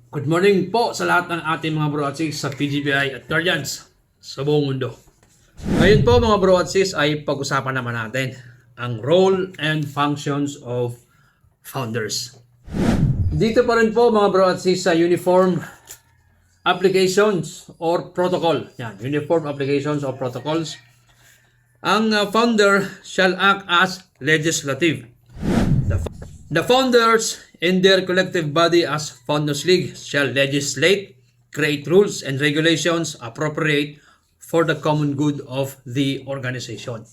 Good morning po sa lahat ng ating mga bro at sis sa PGBI at Guardians sa buong mundo. Ngayon po mga bro at sis ay pag-usapan naman natin ang role and functions of founders. Dito pa rin po mga bro at sis sa uniform applications or protocol. Yan, uniform applications or protocols. Ang founder shall act as legislative. The founders in their collective body as Founders League shall legislate, create rules and regulations appropriate for the common good of the organization.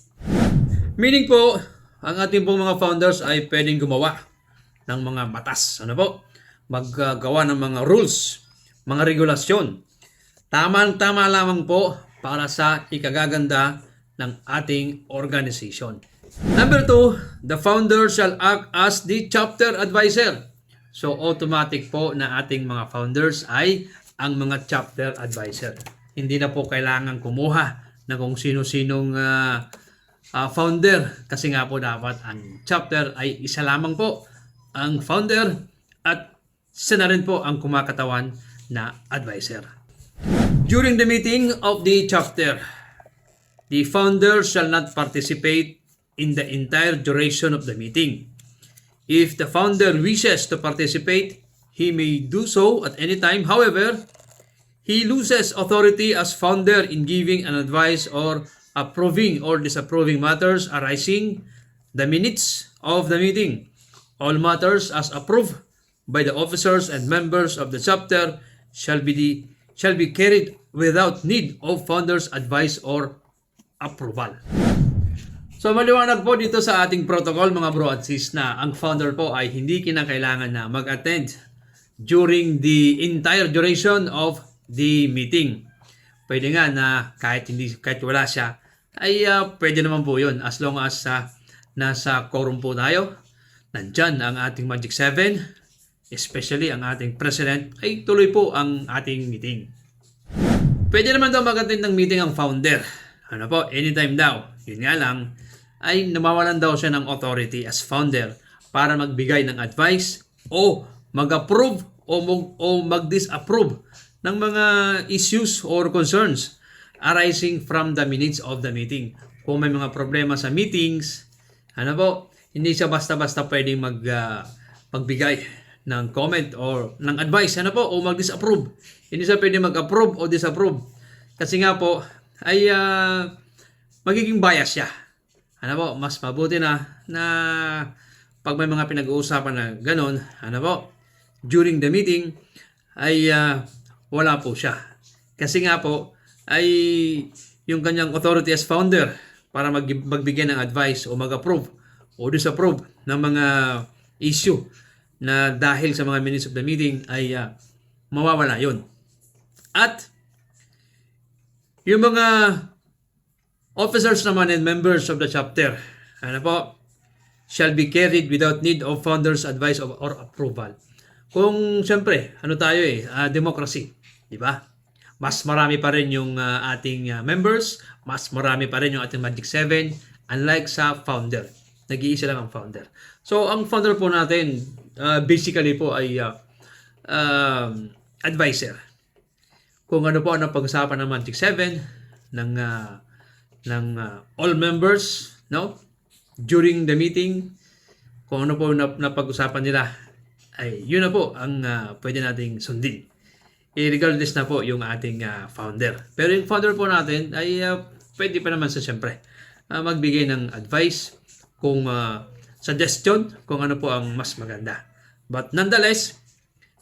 Meaning po, ang ating pong mga founders ay pwedeng gumawa ng mga batas. Ano po? Maggawa ng mga rules, mga regulasyon. Tama lamang po para sa ikagaganda ng ating organization. Number 2, the founder shall act as the chapter advisor. So automatic po na ating mga founders ay ang mga chapter advisor. Hindi na po kailangan kumuha ng kung sino-sinong founder kasi nga po dapat ang chapter ay isa lamang po ang founder at isa na rin po ang kumakatawan na advisor. During the meeting of the chapter, the founder shall not participate in the entire duration of the meeting. If the founder wishes to participate, he may do so at any time. However, he loses authority as founder in giving an advice or approving or disapproving matters arising the minutes of the meeting. All matters as approved by the officers and members of the chapter shall be carried without need of founder's advice or approval. So maliwanag po dito sa ating protocol mga bro at sis na ang founder po ay hindi kinakailangan na mag-attend during the entire duration of the meeting. Pwede nga na kahit wala siya ay pwede naman po yun as long as nasa quorum po tayo. Nandyan ang ating Magic 7, especially ang ating president ay tuloy po ang ating meeting. Pwede naman daw mag-attend ng meeting ang founder. Ano po, anytime daw. Yun nga lang, ay namawalan daw siya ng authority as founder para magbigay ng advice o mag-approve o mag-disapprove ng mga issues or concerns arising from the minutes of the meeting. Kung may mga problema sa meetings, ano po, hindi siya basta-basta pwedeng magbigay ng comment or ng advice, ano po, o mag-disapprove. Hindi siya pwedeng mag-approve o disapprove. Kasi nga po, ay magiging bias siya. Ano po, mas mabuti na pag may mga pinag-uusapan na ganon, ano po, during the meeting, ay wala po siya. Kasi nga po, ay yung kanyang authority as founder para magbigay ng advice o mag-approve o disapprove ng mga issue na dahil sa mga minutes of the meeting ay mawawala yun. At yung mga officers naman and members of the chapter, ano po, shall be carried without need of founder's advice or approval. Kung siyempre, ano tayo democracy, di ba? Mas marami pa rin yung ating members, mas marami pa rin yung ating Magic 7, unlike sa founder. Nag-iisa lang ang founder. So, ang founder po natin, basically po ay advisor. Kung ano po ang pag-usapan ng Magic 7, ng all members, no? During the meeting, kung ano po napag-usapan nila, ay yun na po ang pwede nating sundin. Regardless na po yung ating founder. Pero yung founder po natin ay pwede pa naman sa siyempre magbigay ng advice, kung suggestion, kung ano po ang mas maganda. But nonetheless,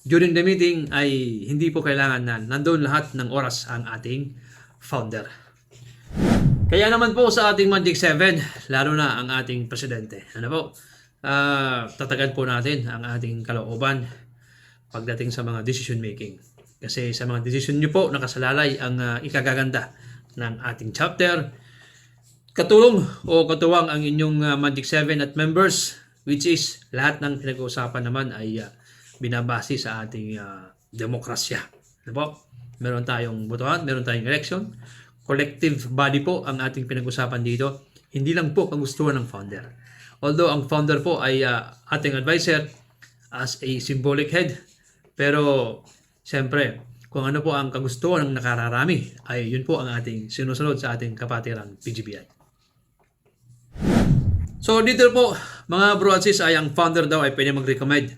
during the meeting ay hindi po kailangan na nandoon lahat ng oras ang ating founder. Kaya naman po sa ating Magic 7, lalo na ang ating presidente, ano po, tatagan po natin ang ating kalooban pagdating sa mga decision making. Kasi sa mga decision nyo po, nakasalalay ang ikagaganda ng ating chapter. Katulong o katuwang ang inyong Magic 7 at members, which is lahat ng pinag-uusapan naman ay binabase sa ating demokrasya. Ano po? Meron tayong botohan, meron tayong election. Collective body po ang ating pinag-usapan dito. Hindi lang po kagustuhan ng founder. Although ang founder po ay ating advisor as a symbolic head, pero Siyempre, kung ano po ang kagustuhan ng nakararami, ay yun po ang ating sinusunod sa ating kapatiran PGBI. So dito po, mga bro at sis, ay ang founder daw ay pwede mag-recommend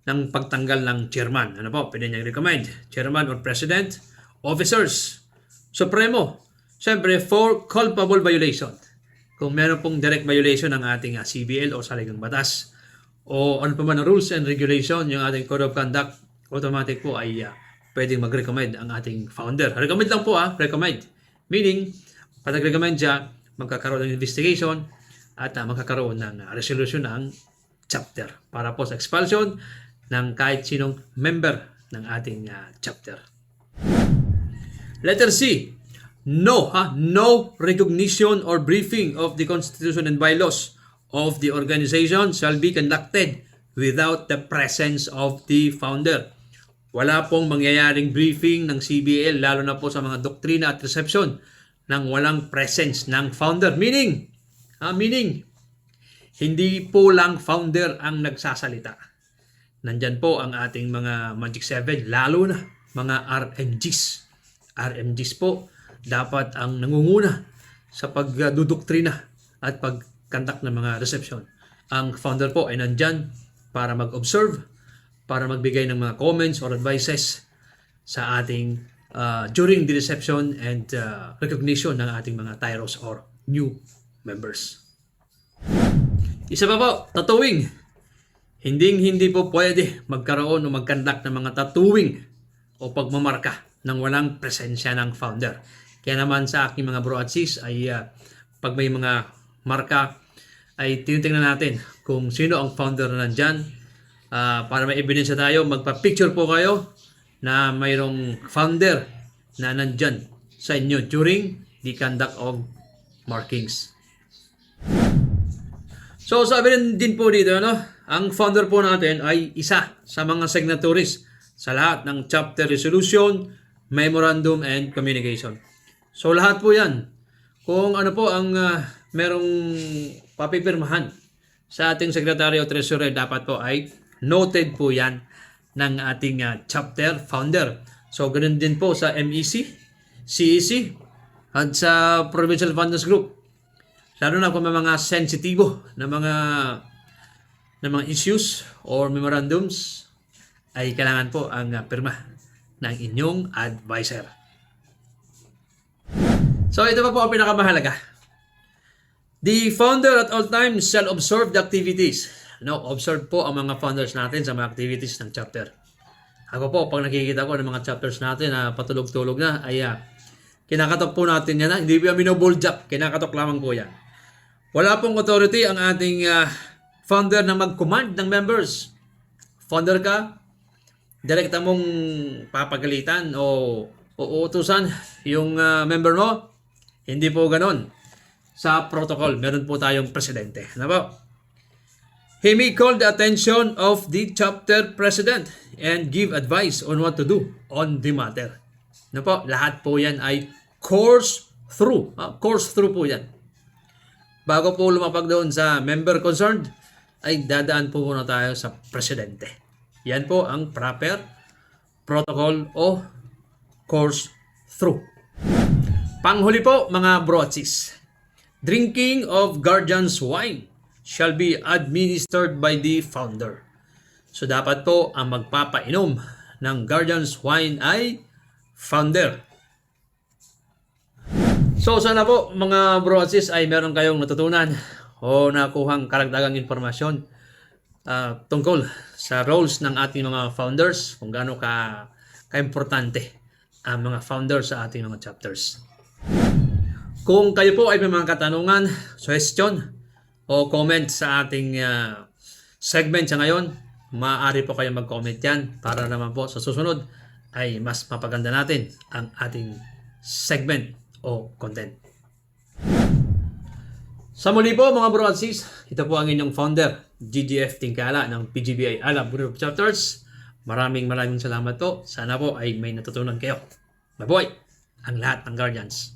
ng pagtanggal ng chairman. Ano po, pwede niyang recommend? Chairman or president, officers, supremo. Siyempre, for culpable violation. Kung meron pong direct violation ng ating CBL o saligang batas, o ano pa man ang rules and regulation, yung ating code of conduct, automatic po ay pwedeng mag-recommend ang ating founder. Recommend lang po recommend. Meaning, pag nag-recommend siya, magkakaroon ng investigation at magkakaroon ng resolution ng chapter para po sa expulsion ng kahit sinong member ng ating chapter. Letter C. No recognition or briefing of the Constitution and bylaws of the organization shall be conducted without the presence of the founder. Wala pong mangyayaring briefing ng CBL, lalo na po sa mga doktrina at reception, nang walang presence ng founder. Meaning, hindi po lang founder ang nagsasalita. Nandyan po ang ating mga Magic 7, lalo na mga RMGs. RMGs po, dapat ang nangunguna sa pagdudoktrina at pagkandak ng mga reception. Ang founder po ay nandyan para mag-observe, para magbigay ng mga comments or advices sa ating during the reception and recognition ng ating mga tyros or new members. Isa pa po, tattooing. Hindi po pwede magkaroon o magkandak ng mga tattooing o pagmamarka nang walang presensya ng founder. Kaya naman sa aking mga bro at sis ay pag may mga marka ay tinitingnan natin kung sino ang founder na nandyan. Para may ebidensya tayo, magpa-picture po kayo na mayroong founder na nandyan sa inyo during the conduct of markings. So sabi rin din po dito, ang founder po natin ay isa sa mga signatories sa lahat ng chapter resolution, memorandum, and communication. So lahat po yan. Kung ano po ang merong papipirmahan sa ating Secretary of Treasury, dapat po ay noted po yan ng ating chapter founder. So ganun din po sa MEC, CEC, at sa Provincial Funders Group. Lalo na kung may mga sensitibo na mga issues or memorandums, ay kailangan po ang pirma ng inyong advisor. So ito pa po ang pinakamahalaga. The founder at all times shall observe the activities. Observe po ang mga founders natin sa mga activities ng chapter. Ako po, pag nakikita ko ng mga chapters natin na patulog-tulog na, ay kinakatok po natin yan. Hindi po yan binoboldjak, kinakatok lamang po yan. Wala pong authority ang ating founder na mag-command ng members. Founder ka, direkta mong papagalitan o uutusan yung member mo. Hindi po ganon. Sa protocol, meron po tayong presidente. Ano po? He may call the attention of the chapter president and give advice on what to do on the matter. Ano po? Lahat po yan ay course through. Course through po yan. Bago po lumapag doon sa member concerned, ay dadaan po muna tayo sa presidente. Yan po ang proper protocol o course through. Panghuli po mga bro at sis. Drinking of guardian's wine shall be administered by the founder. So dapat po ang magpapainom ng guardian's wine ay founder. So sana po mga bro at sis ay meron kayong natutunan o nakuhang karagdagang informasyon tungkol sa roles ng ating mga founders, kung gaano ka-importante ang mga founders sa ating mga chapters. Kung kayo po ay may mga katanungan, suggestion, o comment sa ating segment sa ngayon, maaari po kayo mag-comment yan para naman po sa susunod ay mas mapaganda natin ang ating segment o content. Sa muli po mga bro at sis, ito po ang inyong founder, GGF Tingkala ng PGBI Alab Group of Chapters. Maraming salamat po. Sana po ay may natutunan kayo. Mabuhay ang lahat ng guardians.